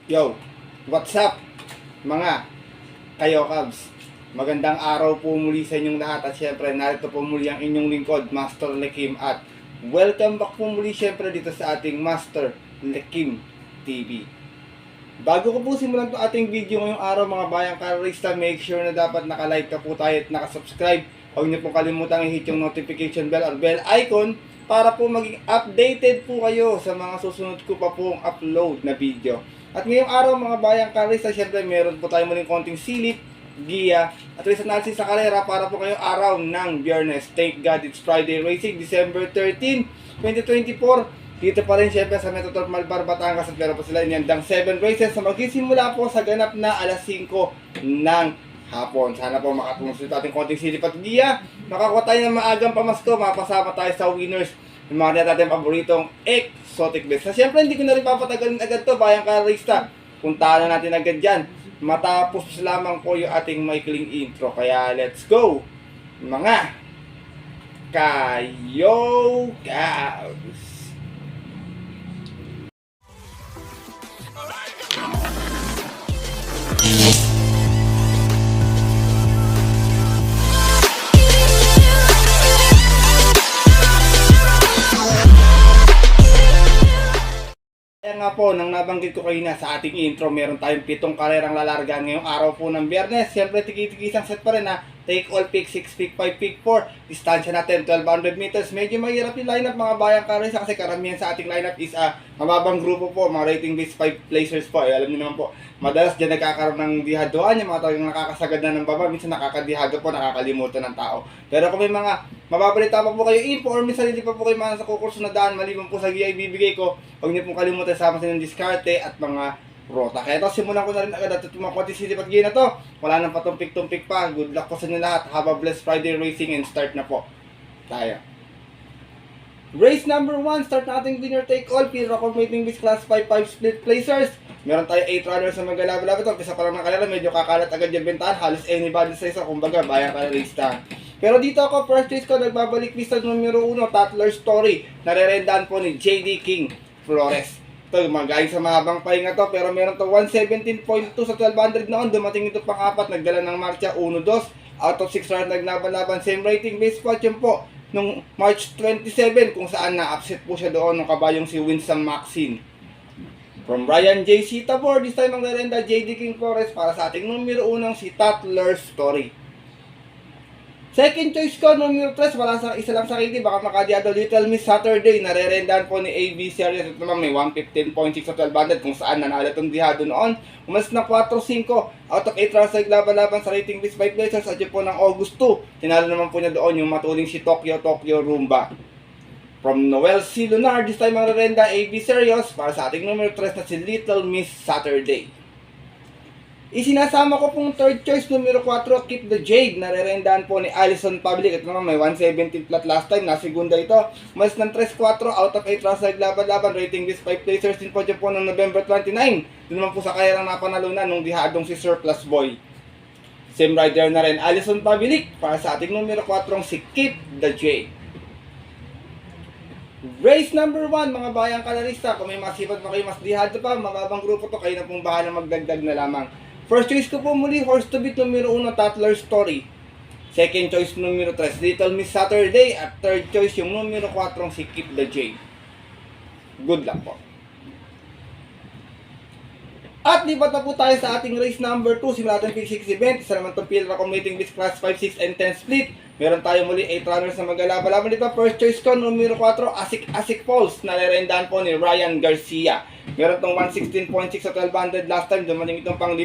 Yo, what's up mga kayo Cubs? Magandang araw po muli sa inyong lahat at syempre narito po muli ang inyong lingkod, Master Lekim, at welcome back po muli syempre dito sa ating Master Lekim TV. Bago ko po simulan to ating video ngayong araw mga bayang karista, make sure na dapat nakalike ka po tayo at nakasubscribe. Huwag niyo po kalimutang i-hit yung notification bell or bell icon para po maging updated po kayo sa mga susunod ko pa pong upload na video. At ngayong araw mga bayang karista, syempre meron po tayo muling konting silip, giya, at race analysis sa karera para po kayong araw ng Biyernes. Thank God it's Friday Racing, December 13, 2024. Dito pa rin syempre sa Metro Turf Malbar, Batangas, at meron po sila inyandang 7 races na magsisimula po sa ganap na alas 5 ng hapon. Sana po makatulong sa ating konting silip at giya. Makakuha tayo ng maagang pamasko, mapasama tayo sa winners. Yung mga natin paboritong exotic bets. Na syempre hindi ko na rin papatagalin agad to bayang karista. Puntahan na natin agad dyan. Matapos lamang po yung ating maikling intro. Kaya let's go mga kayo Cubs! Kaya nga po, nang nabanggit ko kayo na sa ating intro, meron tayong 7 karerang lalarga ngayong araw po ng Biyernes. Siyempre, tiki-tikisang set pa rin ha. Take all, pick 6, pick 5, pick 4. Distansya natin, 1200 meters. Medyo mahirap yung lineup mga bayang karisa kasi karamihan sa ating lineup is mababang grupo po, mga rating based 5 placers po. Alam niyo naman po, madalas dyan nagkakaroon ng dihadoan, yung mga talagang nakakasagad na ng baba, minsan nakakadihado po, nakakalimutan ng tao. Pero kung may mga mababalita pa po kayo info or minsan hindi pa po kayo mga sa kukurso na daan, maliban po sa giya ibibigay ko, huwag niyo pong kalimutan sama sa inyong diskarte at mga rota. Kaya ito, simulan ko na rin agad at mga konti silip at giya na to. Wala nang patumpik-tumpik pa. Good luck po sa inyo lahat. Have a blessed Friday racing and start na po tayo. Race number 1, start natin winner take all. Pinrock mating this class 5 split placers. Meron tayo 8 runners na maglalaba-laba ito. Kisa pa lang nakalala, medyo kakalat agad yung bentahan. Halos anybody sa isa, kumbaga, bayang ka-race. Pero dito ako, first race ko, nagbabalik pista numero 1, Tatler Story. Narerendaan po ni JD King Flores. Ito, magaling sa mahabang pahinga to, pero meron to 117.2 sa 1200 noon. Dumating ito pang-apat, nagdala ng marcha 1-2. Out of 6 rounds, naglaban-laban. Same rating, base fortune po nung March 27, kung saan na-upset po siya doon ng kabayong si Winston Maxine. From Ryan J. Citabor, this time ang lerenda JD King Flores para sa ating numero 1 si Tatler Story. Second choice ko, numero 3, wala sa isa lang sa KT, baka makadiado Little Miss Saturday, narerendahan po ni AB Series. Ito naman may 115.6 sa 1200 kung saan nanalo itong dihado noon. Umalis na 4-5, out of 8 rounds naglaban-laban sa rating list 5 placers at yun po ng August 2. Tinalo naman po niya doon yung matuling si Tokyo Rumba. From Noel C. Lunar, this time ang rerenda AB Series para sa ating numero 3 na si Little Miss Saturday. Isinasama ko pong third choice, numero 4, Keep the Jade. Narerendaan po ni Allison Public. Ito naman may 117 flat last time. Nasigunda ito. Mas ng 3-4, out of 8 rounds naglaban-laban. Rating this 5 placers din po dyan po noong November 29. Doon naman po sa kaya lang napanalunan nung dihadong si Surplus Boy. Same rider na rin, Allison Public. Para sa ating numero 4, si Keep the Jade. Race number 1, mga bayang kalarista. Kung may masipag pa kayo, mas dihado pa, mababang grupo to, kayo na pong bahala magdagdag na lamang. First choice ko po muli, horse to beat numero 1, Tatler Story. Second choice numero 3, Little Miss Saturday. At third choice yung numero 4, si Keep the Jade. Good luck po. At lipat na po tayo sa ating race number 2. Simulan natin pick 6 event. Isa naman itong field accommodating this class 5, 6, and 10 split. Meron tayo muli 8 runners na maglalaban-laban dito. First choice ko, numero 4, Asik Falls. Narerendahan po ni Ryan Garcia. Meron itong 116.6 sa 1200 last time. Dumating itong pang 5.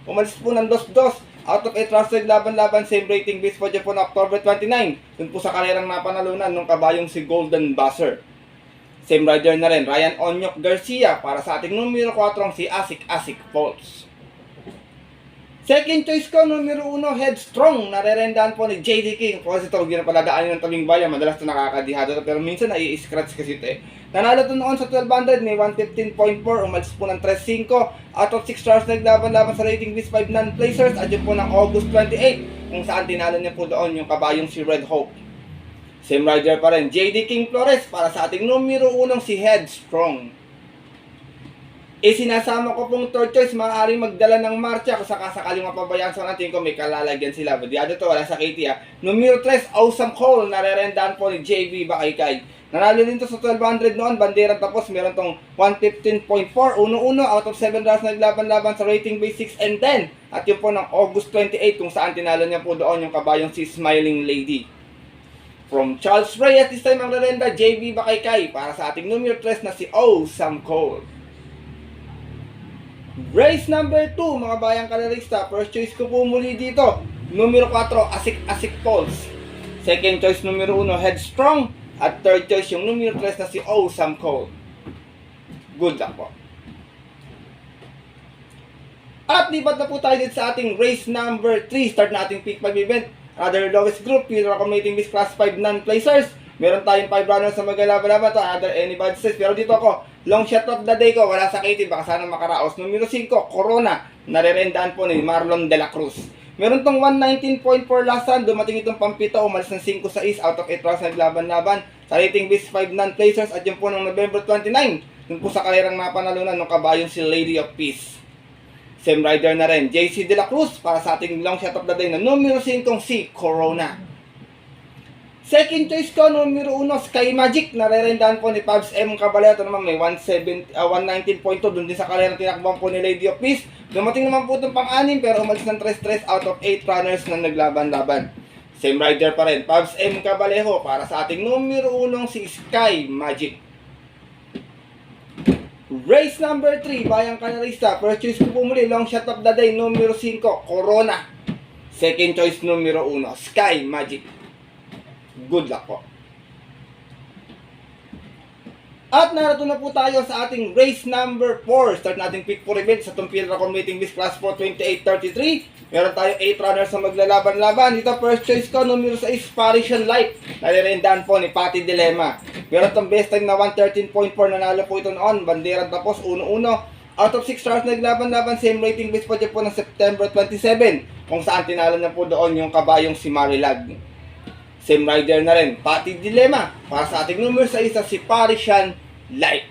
Umalis po ng 2-2. Out of 8 rounds naglaban-laban. Same rating base po dyan po na October 29. Dun po sa karerang napanalunan nung kabayong si Golden Buzzer. Same rider na rin, Ryan Onyok Garcia para sa ating numero 4, si Asik Falls. Second choice ko, numero 1, Headstrong. Narerendaan po ni JD King. Kasi ito, ginapalagaan ng tabing bayan. Madalas ito nakakadihado. Pero minsan nai-scratch kasi ito eh. Nanalo ito noon sa 1200, may 115.4. Umalis po ng 3-5. Out of 6 stars, naglaban-laban sa rating list 5 non-placers. At yun po ng August 28. Kung saan tinalo niya po doon yung kabayong si Red Hope. Same rider pa rin, JD King Flores para sa ating numero 1, si Headstrong. Sinasama ko pong third choice, maaaring magdala ng marcha kung sakasakaling mapabayaan sa natin ko may kalalagyan sila. Badiado to, wala sa Katie ha. Numero 3, Awesome Cole, narerendahan po ni JB Bakaykay. Nanalo din to sa 1200 noon, bandera tapos meron tong 115.4, uno-uno out of 7 rounds naglaban-laban sa rating base 6 and 10. At yun po ng August 28 kung saan tinalo niya po doon yung kabayong si Smiling Lady. From Charles Ray at this time ang rerenda, JB Bakaykay para sa ating numero 3 na si Awesome Cole. Race number 2, mga bayang kalarista. First choice ko po muli dito, numero 4, Asik Pulse. Second choice, numero 1, Headstrong. At third choice, yung numero 3 na si Awesome Cole. Good luck po. At lipat na po tayo dito sa ating race number 3. Start na ating pick 5 event. Other lowest group, Peter accommodating this class 5 non-placers. Meron tayong 5 runners na maglalaban-laban to. Another anybody says. Pero dito ako, long shot of the day ko, wala sa Katie, baka sana makaraos. Numero 5, Corona, narerendaan po ni Marlon De La Cruz. Meron tong 119.4 last round, dumating itong pampito, umalis ng 5 sa East, out of 8 rounds naglaban-laban. Sa rating base 5 non-placers, at yun po ng November 29, yun po sa kalerang napanalunan ng kabayong si Lady of Peace. Same rider na rin, JC De La Cruz, para sa ating long shot of the day na numero 5, si Corona. Second choice ko, numero 1, Sky Magic, narerendahan po ni Pabs M. Caballero. Ito naman may 119.2, doon din sa kalerang tinakbang po ni Lady of Peace. Dumating naman po itong pang-anim, pero umalis ng 3-3 out of 8 runners na naglaban-laban. Same rider pa rin, Pabs M. Caballero, para sa ating numero 1, si Sky Magic. Race number 3, bayang kalarista. First choice ko po muli, long shot of the day, numero 5, Corona. Second choice, numero 1, Sky Magic. Good luck po. At narito na po tayo sa ating race number 4. Start natin pick 4 event sa itong Peter accommodating this class 4 28-33. Meron tayo 8 runners na maglalaban-laban. Dito first choice ko, numero 6, Parisian Light. Nalirendahan po ni Patty Dilemma. Meron itong best time na 113.4. Nanalo po ito noon. Bandera tapos 1-1. Out of 6 rounds naglaban-laban. Same rating base po dyan po ng September 27. Kung saan tinalo na po doon yung kabayong si Marilag. Same rider na rin, Patty Dilemma. Para sa ating numero 6, si Parisian Light.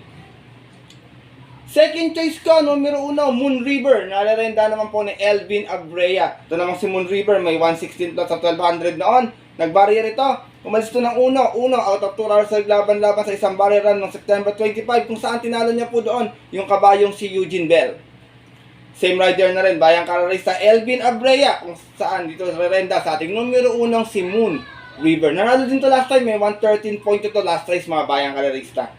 Second choice ko, numero 1, Moon River. Nalarenda naman po ni Elvin Abrea. Ito naman si Moon River, may 116 plus sa 1200 noon. Nag-barrier ito. Umalis ito ng 1 out of 2 hours naglaban-laban sa isang barrier run noong September 25. Kung saan tinalo niya po doon yung kabayong si Eugene Bell. Same rider na rin, bayang kararista Elvin Abrea. Kung saan dito rerenda sa ating numero 1, si Moon River. Nanalo din to last time, may 113.2 last race, mga bayang kalarista.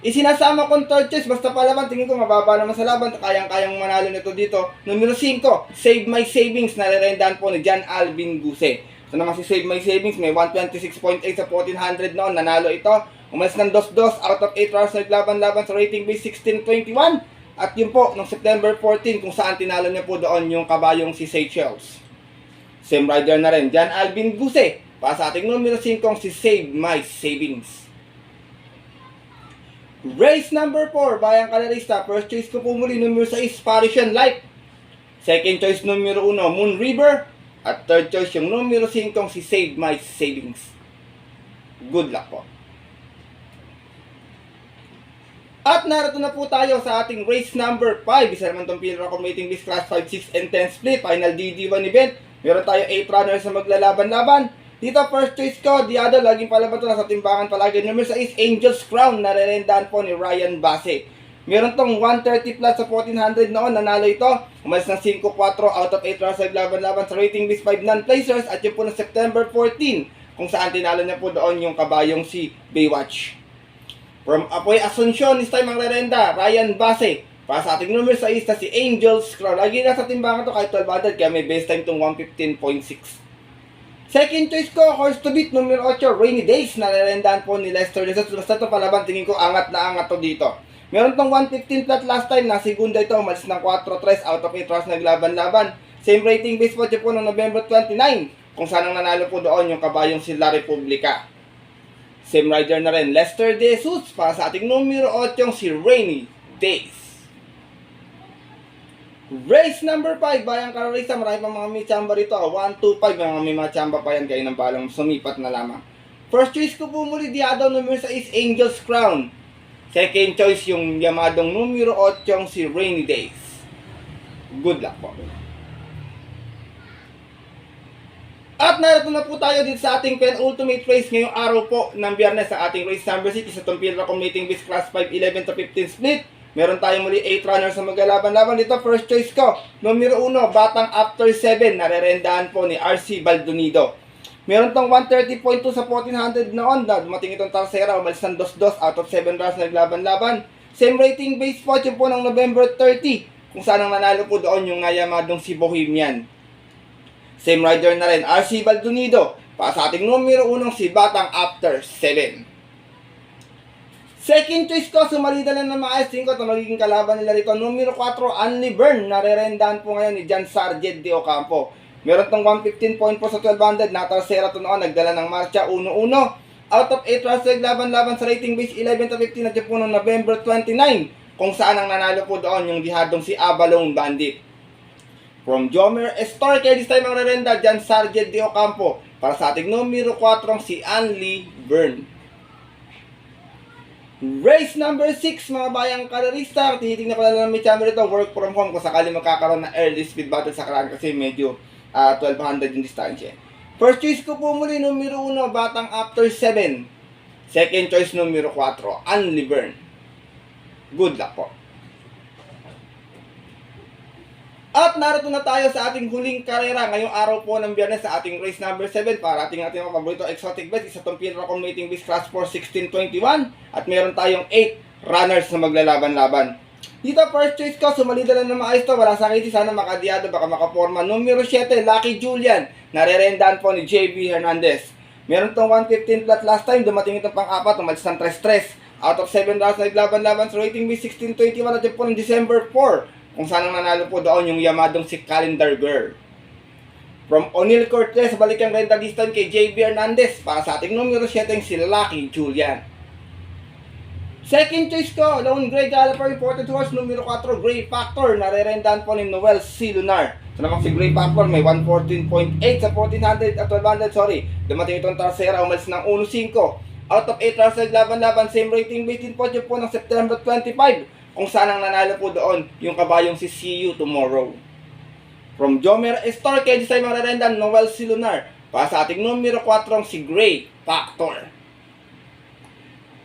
Isinasama kong third choice, basta palaban, tingin ko mababa naman sa laban, kayang-kayang manalo nito dito. Numero 5, Save My Savings, nare-rendahan po ni John Alvin Guse. So naman si Save My Savings, may 126.8 sa 1400 noon, nanalo ito. Umalis ng 2-2, out of 8 rounds naglaban-laban sa rating base 1621. At yun po, noong September 14, kung saan tinalo niya po doon yung kabayong si Seychelles. Same rider na rin, John Alvin Guse. Para sa ating numero 5, si Save My Savings. Race number 4, bayang kalarista. First choice ko po muli, numero 6, Parisian Light. Second choice, numero 1, Moon River. At third choice, yung numero 5, si Save My Savings. Good luck po. At narito na po tayo sa ating race number 5. Isa naman itong Peter accommodating this class 5, 6, and 10 split. Final DD1 event. Meron tayo 8 runners na maglalaban-laban. Dito, first choice ko, Diado, laging palaban ito, nasa timbangan palagi. Number 6, Angel's Crown, narerendahan po ni Ryan Basse. Meron tong 130 plus sa 1400 noon, nanalo ito. Umalis ng 5-4 out of 8 rounds naglaban-laban sa rating base 5 non-placers. At yun po ng September 14, kung saan tinalo niya po doon yung kabayong si Baywatch. From Apoy Asuncion, this time ang rerenda, Ryan Basse. Para sa ating number 6 na si Angel's Crown. Lagi nasa timbangan to kahit 1200, kaya may base time tong 115.6. Second choice ko, horse to beat, numero 8, Rainy Days. Nalarendahan po ni Lester. Basta ito palaban, tingin ko angat na angat to dito. Meron tong 115 flat last time, na segunda ito, umalis ng 4-3 out of 8 rounds naglaban-laban. Same rating base po dyan po noong November 29, kung saan ang nanalo po doon yung kabayong si La Republica. Same rider na rin, Lester De Jesus. Para sa ating numero 8, si Rainy Days. Race number 5, bayang kararista, marami pang mga may chamba rito. 1, 2, 5, may mga chamba pa yan, kayo ng balang sumipat na lamang. First choice ko po muli, Diado, numero 6, Angel's Crown. Second choice yung yamadong numero 8 si Rainy Days. Good luck po. At narito na po tayo dito sa ating penultimate race ngayong araw po ng Biyernes sa ating race number 6 sa Tompira Commuting Beast Class 5 11 to 15 split. Meron tayong muli 8 runners na maglalaban-laban dito. First choice ko, numero 1, Batang After 7, narerendahan po ni RC Baldonido. Meron tong 130.2 sa 1400 noon na dumating itong Tarsera, umalis ng 2-2 out of 7 rounds na naglaban-laban. Same rating base fortune po ng November 30, kung saan ang nanalo po doon yung nayamadong si Bohemian. Same rider na rin, RC Baldonido, para sa ating numero 1 si Batang After 7. Second choice ko, sumalita lang na maayos din ko ito magiging kalaban nila rito. Numero 4, Anli Burn, narerendahan po ngayon ni John Sargent de Ocampo. Meron tong 115.4 sa 1200, natarsera ito noon, nagdala ng marcha 1-1. Out of 8 rounds naglaban-laban sa rating base 11 to 15 na po noong November 29, kung saan ang nanalo po doon yung dihadong si Abalone Bandit. From Jomer Estorque, this time ang rerenda, John Sargent de Ocampo, para sa ating numero 4 si Anli Burn. Race number 6, mga bayang karerista. Tinitingnan ko lang may chamber ito, work from home, kung sakali magkakaroon na early speed battle sa karaan kasi medyo 1200 yung distansya. First choice ko po muli, numero 1, Batang After 7. Second choice, numero 4, Anli Burn. Good luck po. At narito na tayo sa ating huling karera ngayong araw po ng Biyernes sa ating race number 7 para ating mga paborito exotic bet. Isa itong Tompira Commuting Beast Class 4 1621 at meron tayong 8 runners na maglalaban-laban. Dito first choice ko, sumalida lang na maayos to, wala sakit, sana makadiyado, baka makaporma. Numero 7, Lucky Julian, narerendahan po ni JB Hernandez. Meron tong 115 flat last time, dumating itong pang-apat, umalis ng 3-3. Out of 7 rounds na naglaban-laban sa rating base 1621 at po ng December 4. Kung saan ang nanalo po doon yung yamadong si Calendar Girl. From O'Neal Cortez, balikan renta distance kay JB Hernandez para sa ating numero 7 si Lucky Julian. Second choice ko, Lone Grey Galloper Imported Horse, numero 4, Grey Factor, narerendahan po ni Noel C. Lunar. So naman si Grey Factor may 114.8 sa 1400 at 1200, sorry. Dumating itong Tarsera, umalis ng 1-5. Out of 8 rounds naglaban-laban, same rating based in po ng September 25. Kung saan ang nanalo po doon yung kabayong si See You Tomorrow. From Jomer Estorque, this time marerendahan Noel C. Lunar. Para sa ating numero 4 si Grey Factor.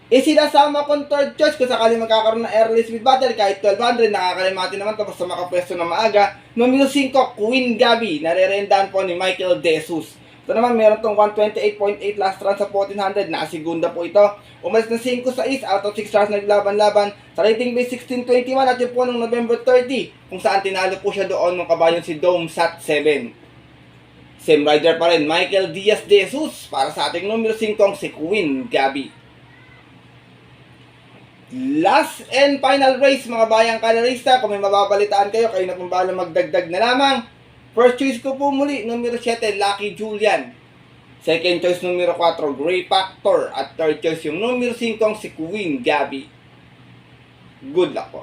Isinasama kong third choice kung sakali magkakaroon ng early speed battle kahit 1200, nakakalimati naman tapos sa makapwesto na maaga. Numero 5, Queen Gabi, narerendahan po ni Michael De Jesus. Ito naman meron tong 128.8 last run sa 1400, nakasegunda po ito. Umalis na 5-6 out of 6 rounds naglaban-laban sa rating base 1621 at yun po noong November 30, kung saan tinalo po siya doon ng kabayon si Dome Sat 7. Same rider pa rin, Michael Diaz De Jesus, para sa ating numero 5 si Queen Gabi. Last and final race, mga bayang kalarista. Kung may mababalitaan kayo, kayo na pong bahala magdagdag na lamang. First choice ko po muli, numero 7, Lucky Julian. Second choice, numero 4, Grey Factor. At third choice, yung numero 5, si Queen Gabi. Good luck po.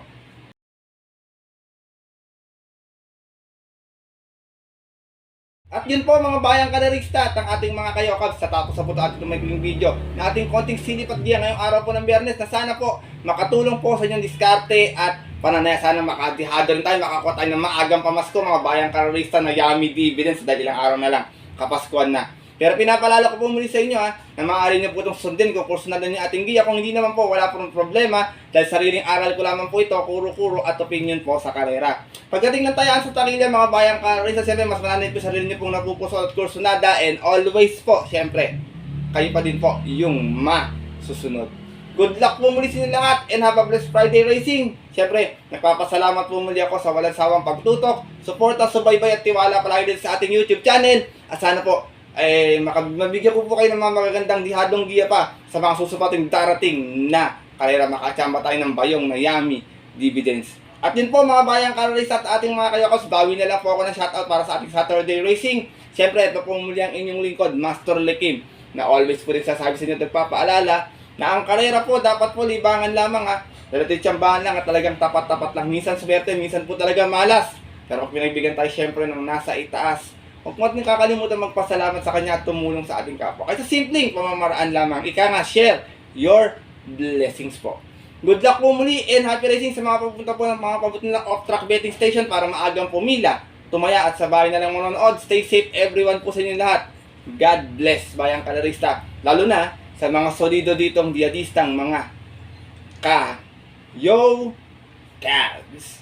At yun po mga bayang kalarista at ang ating mga kayokabs, sa tapos sa po ating tumagiling video na ating konting silip at giya ngayong araw po ng Biyernes na sana po makatulong po sa inyong diskarte at pananaya. Sana makatihado rin tayo, makakuha tayo ng maagang pamasko mga bayang kalarista na yummy dividends dahil ilang araw na lang, kapaskuhan na. Pero pinapalala ko po muli sa inyo na maaari nyo po itong sundin kung kursunadan yung ating giya. Kung hindi naman po, wala pong problema dahil sariling aral ko lamang po ito, kuro-kuro at opinion po sa karera. Pagdating ng tayaan sa Tarilya, mga bayang karera, siyempre mas mananay po sarili nyo pong napupuso at kursunada, and always po, siyempre, kayo pa din po yung masusunod. Good luck po muli sa inyo lahat and have a blessed Friday racing. Siyempre, nagpapasalamat po muli ako sa walang sawang pagtutok, suporta, subaybay at tiwala palagi din sa ating YouTube channel. At sana po, mabigyan ko po kayo ng mga magagandang dihadong giya pa sa mga susupating darating na karera. Makachamba tayo ng bayong na yummy dividends. At yun po mga bayang karerista at ating mga kayokos, bawi na lang po ako ng shoutout para sa ating Saturday Racing. Siyempre, ito po muli ang inyong lingkod, Master Lekim, na always po rin sasabi sa inyo at nagpapaalala na ang karera po dapat po libangan lamang relative tsambahan lang at talagang tapat-tapat lang. Minsan swerte, minsan po talaga malas. Pero kung pinagbigyan tayo siyempre ng nasa itaas, huwag mo natin kakalimutan magpasalamat sa kanya at tumulong sa ating kapwa. Kaya sa simpleng pamamaraan lamang, ika nga, share your blessings po. Good luck po muli and happy racing sa mga pupunta po ng mga pabuti nilang off-track betting station para maagang pumila, tumaya at sa bahay na lang manonood. Stay safe everyone po sa inyo lahat. God bless bayang kalarista. Lalo na sa mga solido ditong diadistang mga ka. Yo! Cabs!